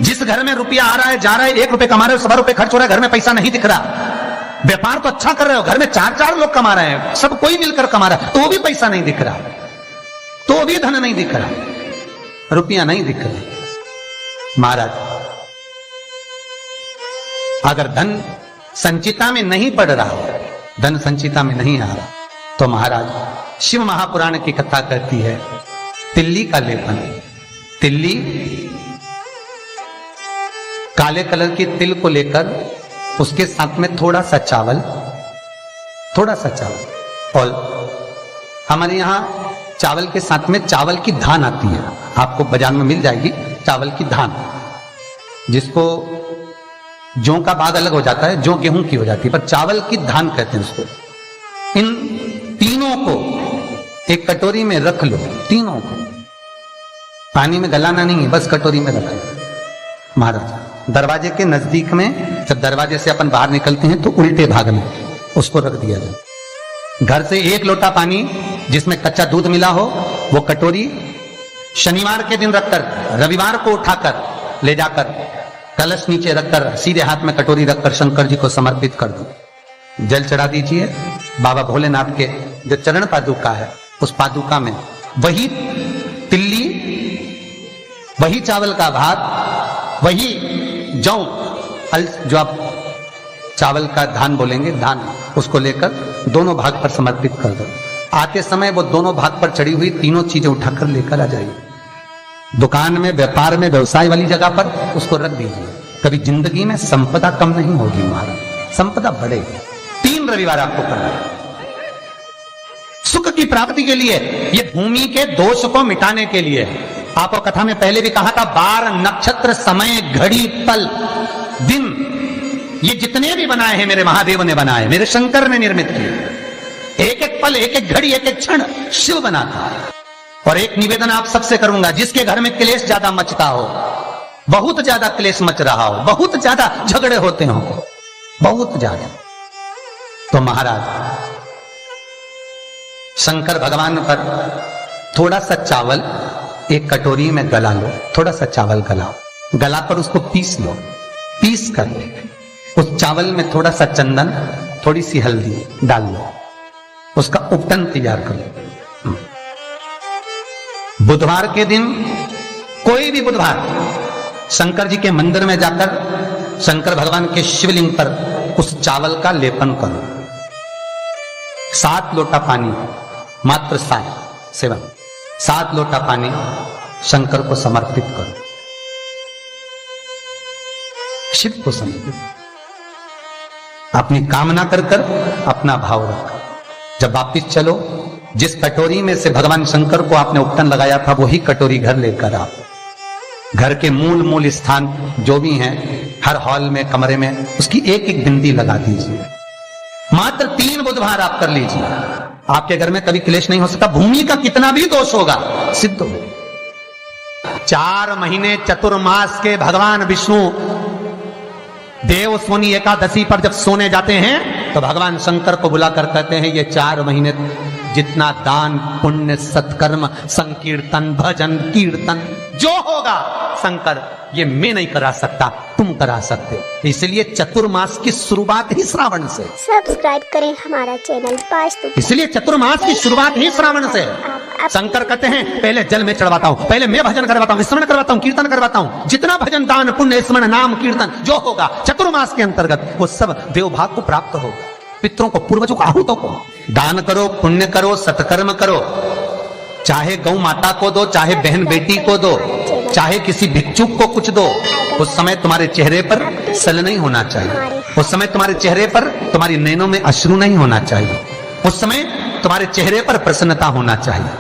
जिस घर में रुपया आ रहा है जा रहा है, 1 रुपए कमा रहे हो, 100 रुपए खर्च हो रहा है, घर में पैसा नहीं दिख रहा। व्यापार तो अच्छा कर रहे हो, घर में 4-4 लोग कमा रहे हैं, सब कोई मिलकर कमा रहा है, तो भी पैसा नहीं दिख रहा, तो भी धन नहीं दिख रहा, रुपया नहीं दिख रहा। महाराज, अगर धन संचिता में नहीं पड़ रहा हो, धन संचिता में नहीं आ रहा, तो महाराज शिव महापुराण की कथा कहती है तिल्ली का लेपन। तिल्ली काले कलर की तिल को लेकर उसके साथ में थोड़ा सा चावल, और हमारे यहां चावल के साथ में चावल की धान आती है, आपको बाजार में मिल जाएगी चावल की धान, जिसको जौ का बाग अलग हो जाता है, जौ गेहूं की हो जाती है, पर चावल की धान कहते हैं उसको। इन तीनों को एक कटोरी में रख लो, तीनों को पानी में गलाना नहीं है, बस कटोरी में रख लो। महाराज, दरवाजे के नजदीक में, जब दरवाजे से अपन बाहर निकलते हैं तो उल्टे भाग में उसको रख दिया जाए। घर से 1 लोटा पानी जिसमें कच्चा दूध मिला हो, वो कटोरी शनिवार के दिन रखकर रविवार को उठाकर ले जाकर कलश नीचे रखकर सीधे हाथ में कटोरी रखकर शंकर जी को समर्पित कर दो। जल चढ़ा दीजिए। बाबा भोलेनाथ के जो चरण पादुका है, उस पादुका में वही तिल्ली, वही चावल का भात, वही जौ, जो आप चावल का धान बोलेंगे, धान, उसको लेकर दोनों भाग पर समर्पित कर दो। आते समय वो दोनों भाग पर चढ़ी हुई तीनों चीजें उठाकर लेकर आ जाइए। दुकान में, व्यापार में, व्यवसाय वाली जगह पर उसको रख दीजिए। कभी जिंदगी में संपदा कम नहीं होगी महाराज, संपदा बढ़ेगी। 3 रविवार आपको करना है सुख की प्राप्ति के लिए, ये भूमि के दोष को मिटाने के लिए। आपको कथा में पहले भी कहा था, 12 नक्षत्र, समय, घड़ी, पल, दिन, ये जितने भी बनाए हैं मेरे महादेव ने बनाए, मेरे शंकर ने निर्मित किए। एक एक पल, एक एक घड़ी, एक एक क्षण शिव बनाता। और एक निवेदन आप सबसे करूंगा, जिसके घर में क्लेश ज्यादा मचता हो, बहुत ज्यादा क्लेश मच रहा हो, बहुत ज्यादा झगड़े होते हो, बहुत ज्यादा, तो महाराज शंकर भगवान पर थोड़ा सा चावल एक कटोरी में गला लो, थोड़ा सा चावल गलाओ, गलाकर उसको पीस लो, पीस कर उस चावल में थोड़ा सा चंदन, थोड़ी सी हल्दी डाल लो, उसका उपटन तैयार कर लो। बुधवार के दिन, कोई भी बुधवार, शंकर जी के मंदिर में जाकर शंकर भगवान के शिवलिंग पर उस चावल का लेपन करो। 7 लोटा पानी, मात्र 7 लोटा पानी शंकर को समर्पित करो, शिव को समर्पित, अपनी कामना कर कर अपना भाव रखकर जब वापिस चलो, जिस कटोरी में से भगवान शंकर को आपने उपटन लगाया था, वही कटोरी घर लेकर आओ। घर के मूल स्थान जो भी हैं, हर हॉल में, कमरे में, उसकी एक एक बिंदी लगा दीजिए। मात्र 3 बुधवार आप कर लीजिए, आपके घर में कभी क्लेश नहीं हो सकता। भूमि का कितना भी दोष होगा, सिद्ध हो। 4 महीने चतुर्मास के भगवान विष्णु देव सोनी एकादशी पर जब सोने जाते हैं, तो भगवान शंकर को बुलाकर कहते हैं, ये 4 महीने जितना दान, पुण्य, सत्कर्म, संकीर्तन, भजन, कीर्तन जो होगा शंकर, ये मैं नहीं करा सकता, तुम करा सकते हो। इसलिए चतुर्मास की शुरुआत ही श्रावण से। सब्सक्राइब करें हमारा चैनल पाँच। इसलिए चतुर्मास की शुरुआत ही श्रावण से। शंकर कहते हैं, पहले जल में चढ़वाता हूँ, पहले मैं भजन करवाता हूँ, स्मरण करवाता हूँ, कीर्तन करवाता हूँ। जितना भजन, दान, पुण्य, स्मरण, नाम, कीर्तन जो होगा चतुर्मास के अंतर्गत, वो सब देवभाग को प्राप्त होगा। पितरों को, पूर्वजों को, आहूतों को दान करो, पुण्य करो, सत्कर्म करो। चाहे गौ माता को दो, चाहे बहन बेटी को दो, चाहे किसी भिक्षुक को कुछ दो। उस समय तुम्हारे चेहरे पर सल नहीं होना चाहिए, उस समय तुम्हारे चेहरे पर, तुम्हारी नैनों में अश्रु नहीं होना चाहिए, उस समय तुम्हारे चेहरे पर प्रसन्नता होना चाहिए।